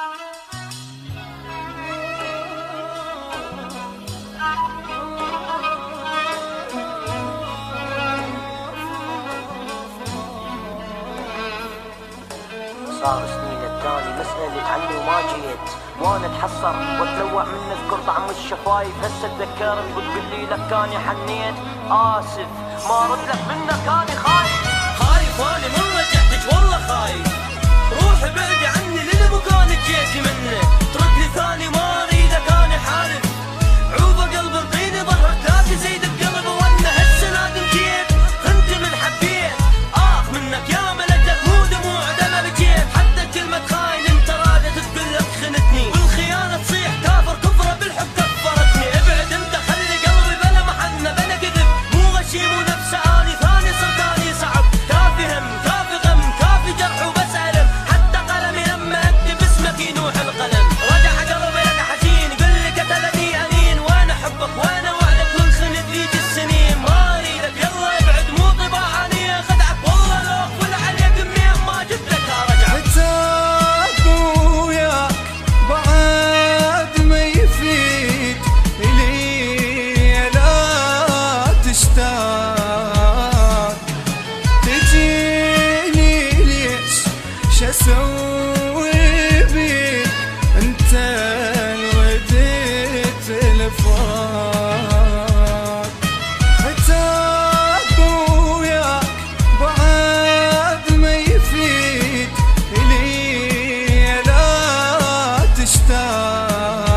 صار سنين الثاني مسألة عني وما جيت، وانا اتحسر واتلوع من اذكر طعم الشفايف. هسه تذكرت وتقول لي لك اني حنيت، اسف ما رد لك منك اني خايف. خايف اني من رجعتك والله خايف، روحي بعدي عني للمكان جيتي منه، ترد لي ثاني ما اريدك اني حالف. عوبه قلب انطيني ظهرك لا تزيد بقلب، وانا هسه نادم جيت انت من حبيت. اخ منك يا ملكك مو دموع دم بجيب، حتى كلمة خاين انت رادت تقول لك خنتني، والخيانة تصيح كافر كفرة بالحب كفرتني. ابعد انت خلي قلبي بلا محنة بلا كذب، مو غشيم ونفسه اني ثاني صرت اني صعب. كافي هم كافي غم كافي جرح وبس الم، حتى قلمي لما اكتب اسمك ينوح القلم. رجع قلبي لك حزين يقول لي قتلني انين، وانا احبك وانا وعدك من خنت ليك السنين. ما اريدك يلا ابعد مو طباع اني خدعك، والله لو اقفل عليك منين ما جبت لك ارجع. عتاب وياك بعد ما يفيد إلي لا تشتاق، تجيني ليش شاسوي بيك انت الوديت الفراق. عتاب وياك بعد ما يفيد إلي لا تشتاق،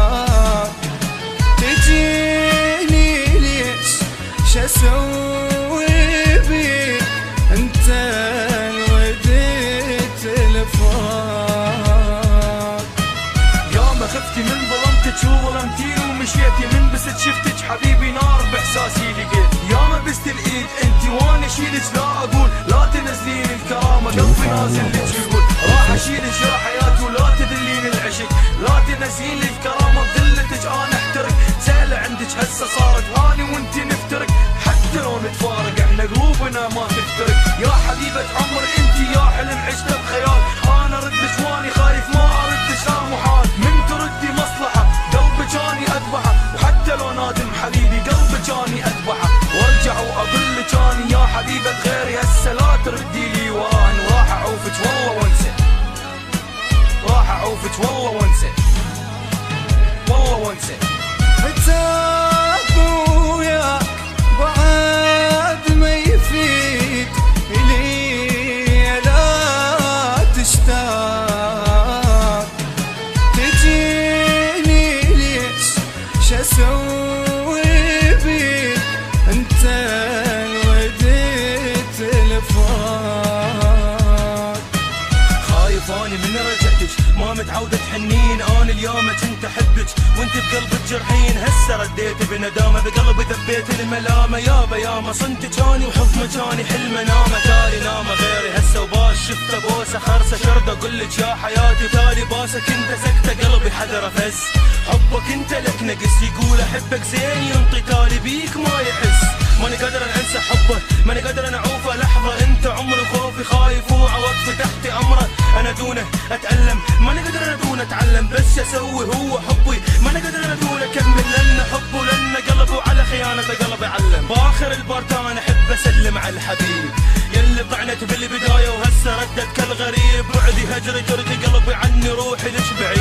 تجيني ليش شاسوي بيك انت الوديت الفراق. ياما خفتي من ظلمتك وظلمتيني ومشيتي، من بست شفتك حبيبي نار باحساسي لقيت. ياما بست الايد انتي وانا اشيلك لا اقول لا تنزلين الكرامه، قلبي نازل لك يقول راح اشيلك يا حياتي ولا تذلين العشق. لا تنزلين الكرامه بذلتك انا احترق، سهله عندك هسه صارت هاني وانتي نفترق. حتى لو نتفارق احنا قلوبنا ما تفترق، يا حبيبه عمر انتي يا حلم عشته بخيال. انا ردك واني خايف ما اردش لا محال، من تردي مصلحه قلبك اني اذبحه، وحتى لو نادم حبيبي قلبك اني اذبحه. وارجع واقول لك اني يا حبيبه غيري هسه لا تردي لي واني راح اعوفك والله وانسى، راح اعوفك والله وانسى، والله وانسى. عتاب وياك بعد ما يفيد إلي لا تشتاق، تجيني ليش شاسوي بيك انت الوديت الفراق. خايف اني من رجعتك ما متعود تحنين، انا اليوم كنت احبك وانت بقلبك جرحين. هسه رديت بندامه بقلبي ذبيت الملامه، يابا ياما صنتك اني وحضنك اني حلمه نامه. تالي نامه غيري هسه وباش شفته بوسه خرسه شرده اقول لك يا حياتي تالي باسك انت سكته قلبي حذره فز. حبك انت لك نقص يقول احبك زين ينطي تالي بيك ما يحس. ماني قادر انسى حبه ماني قادر انا اعوفه لحظه، انت عمري خوفي خايف وعوضت تحت امره. انا دونه اتالم ماني قادر انا دونه اتعلم، بس اسوي هو حبي ماني قادر انا دونه اكمل، لان حبه لان قلبه على خيانته قلبي علم. باخر البرتان احب اسلم على الحبيب يلي طعنت بالبدايه وهسه ردت كالغريب. بعدي هجري جرتي قلبي عني روحي ليش بعيد.